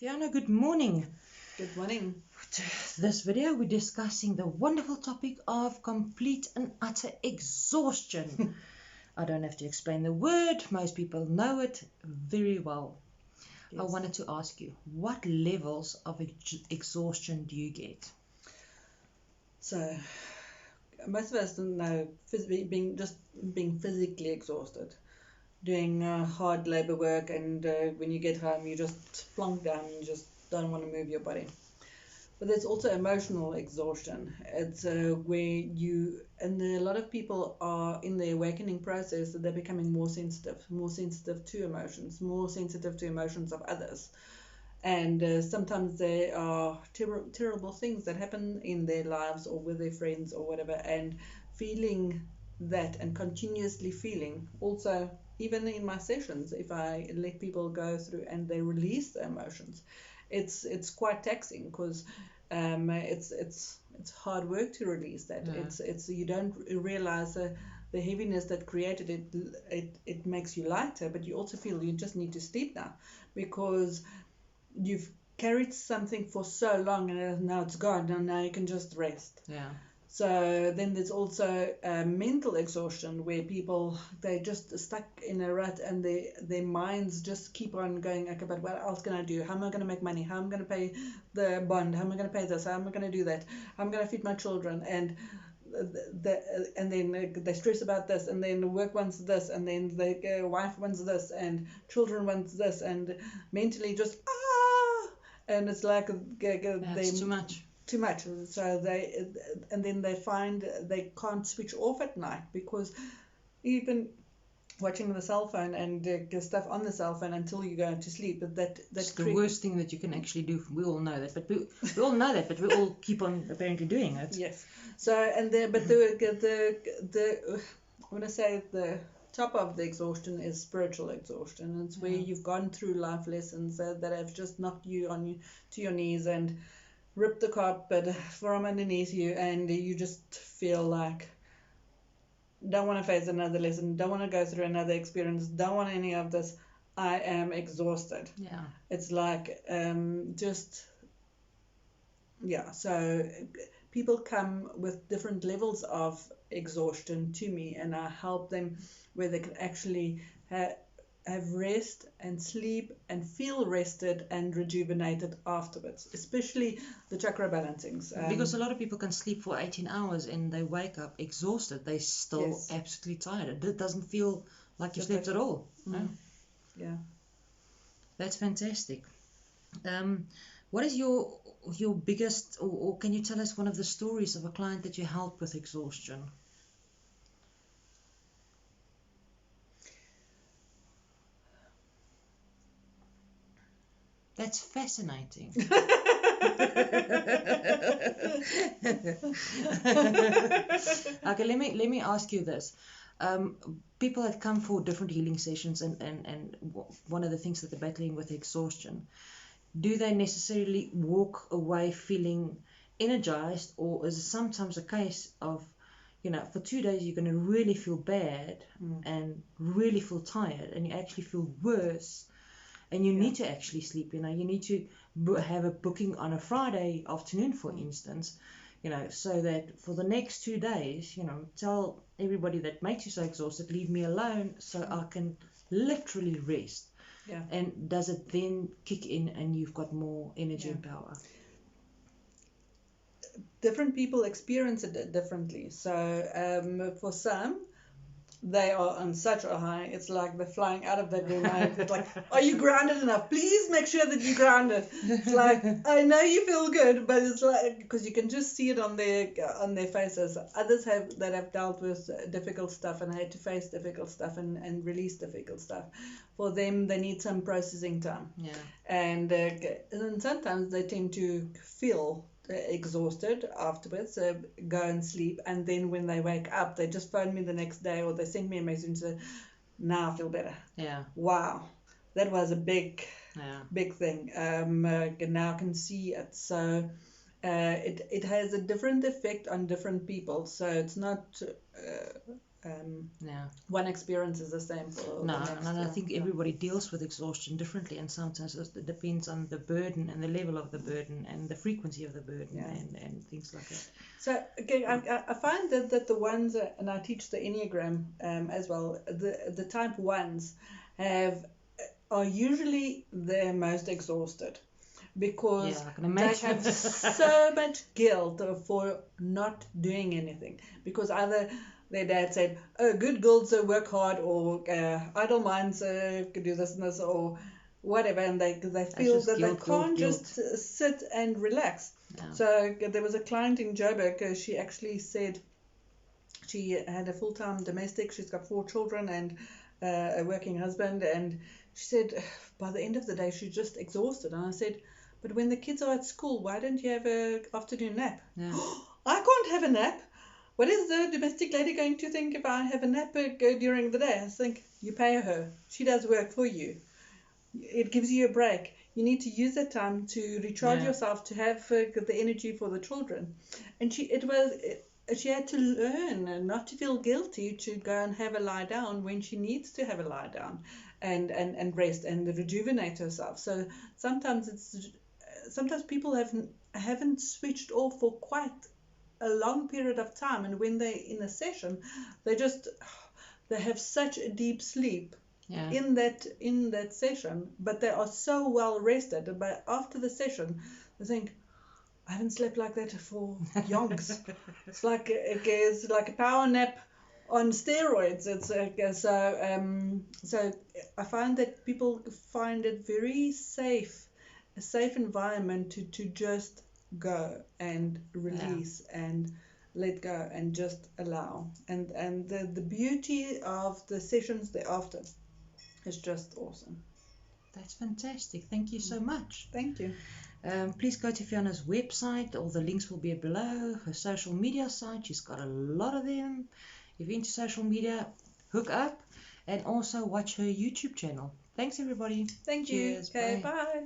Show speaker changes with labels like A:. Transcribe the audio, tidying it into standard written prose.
A: Fiona, good morning.
B: Good morning.
A: This video we're discussing the wonderful topic of complete and utter exhaustion. I don't have to explain the word, most people know it very well. Yes. I wanted to ask you, what levels of exhaustion do you get?
B: So, most of us know being physically exhausted, doing hard labor work, and when you get home, you just plonk down and you just don't want to move your body. But there's also emotional exhaustion. It's where you, and a lot of people are in the awakening process that they're becoming more sensitive to emotions, more sensitive to emotions of others. And sometimes there are terrible things that happen in their lives or with their friends or whatever, and feeling that and continuously feeling. Also, even in my sessions, if I let people go through and they release the emotions, it's quite taxing because it's hard work to release that. Yeah. It's you don't realize the heaviness that created it makes you lighter, but you also feel you just need to sleep now because you've carried something for so long and now it's gone, and now you can just rest.
A: Yeah.
B: So then there's also mental exhaustion where people, they're just stuck in a rut and their minds just keep on going, okay, but what else can I do? How am I going to make money? How am I going to pay the bond? How am I going to pay this? How am I going to do that? How am I going to feed my children? And then they stress about this, and then work wants this, and then the wife wants this, and children wants this, and mentally just and it's like
A: that's too much.
B: So then they find they can't switch off at night because even watching the cell phone and stuff on the cell phone until you go to sleep, that's
A: the worst thing that you can actually do. We all know that, but we all know that, but we all keep on apparently doing it.
B: Yes. So the I want to say the top of the exhaustion is spiritual exhaustion. It's where you've gone through life lessons that have just knocked you to your knees and ripped the carpet from underneath you, and you just feel like don't want to face another lesson, don't want to go through another experience, don't want any of this. I am exhausted.
A: Yeah.
B: It's like so people come with different levels of exhaustion to me, and I help them where they can actually have rest and sleep and feel rested and rejuvenated afterwards, especially the chakra balancings.
A: Because a lot of people can sleep for 18 hours and they wake up exhausted. They're still absolutely tired. It doesn't feel like you slept at all.
B: No. Yeah.
A: That's fantastic. What is your biggest, or can you tell us one of the stories of a client that you helped with exhaustion? That's fascinating. Okay, let me ask you this. People that come for different healing sessions and one of the things that they're battling with exhaustion, do they necessarily walk away feeling energized, or is it sometimes a case of, for 2 days you're going to really feel bad and really feel tired, and you actually feel worse, and you need to actually sleep. You need to have a booking on a Friday afternoon, for instance, so that for the next 2 days, tell everybody that makes you so exhausted, leave me alone so I can literally rest.
B: Yeah.
A: And does it then kick in and you've got more energy and power?
B: Different people experience it differently. So for some, they are on such a high, it's like they're flying out of that room. It's like, are you grounded enough? Please make sure that you're grounded. It's like, I know you feel good, but it's like, because you can just see it on their faces. Others that have dealt with difficult stuff and had to face difficult stuff and release difficult stuff. For them, they need some processing time.
A: Yeah.
B: And sometimes they tend to feel exhausted afterwards, go and sleep, and then when they wake up, they just phone me the next day or they send me a message and say, now I feel better.
A: Yeah.
B: Wow, that was a big thing. Now I can see it. So it has a different effect on different people. So it's not one experience is the same for
A: No,
B: the next.
A: and I think everybody deals with exhaustion differently, and sometimes it depends on the burden and the level of the burden and the frequency of the burden and things like that.
B: So okay, I find that the ones, and I teach the Enneagram as well, the type 1s are usually the most exhausted, because
A: I can
B: they
A: imagine.
B: have so much guilt for not doing anything, because either their dad said, oh, good girls work hard, or idle minds could do this and this, or whatever, and they feel that
A: guilt,
B: they can't
A: guilt.
B: just sit and relax.
A: Yeah.
B: So there was a client in Joburg, she actually said she had a full-time domestic, she's got 4 children and a working husband, and she said by the end of the day she's just exhausted. And I said, but when the kids are at school, why don't you have an afternoon nap?
A: Yeah.
B: I can't have a nap. What is the domestic lady going to think if I have a nap during the day? I think, you pay her. She does work for you. It gives you a break. You need to use that time to recharge yourself, to have the energy for the children. And she had to learn not to feel guilty to go and have a lie down when she needs to have a lie down and rest and rejuvenate herself. So sometimes people haven't switched off for quite a long period of time, and when they're in a session, they have such a deep sleep in that session, but they are so well rested. But after the session, they think, I haven't slept like that for yonks. It's like a power nap on steroids. It's so I find that people find it very safe, a safe environment to just go and release and let go and just allow. And the beauty of the sessions thereafter is just awesome.
A: That's fantastic. Thank you so much.
B: Thank you.
A: Please go to Fiona's website. All the links will be below. Her social media site, she's got a lot of them. If you're into social media, hook up, and also watch her YouTube channel. Thanks, everybody.
B: Thank you.
A: Cheers.
B: Okay,
A: Bye.
B: bye.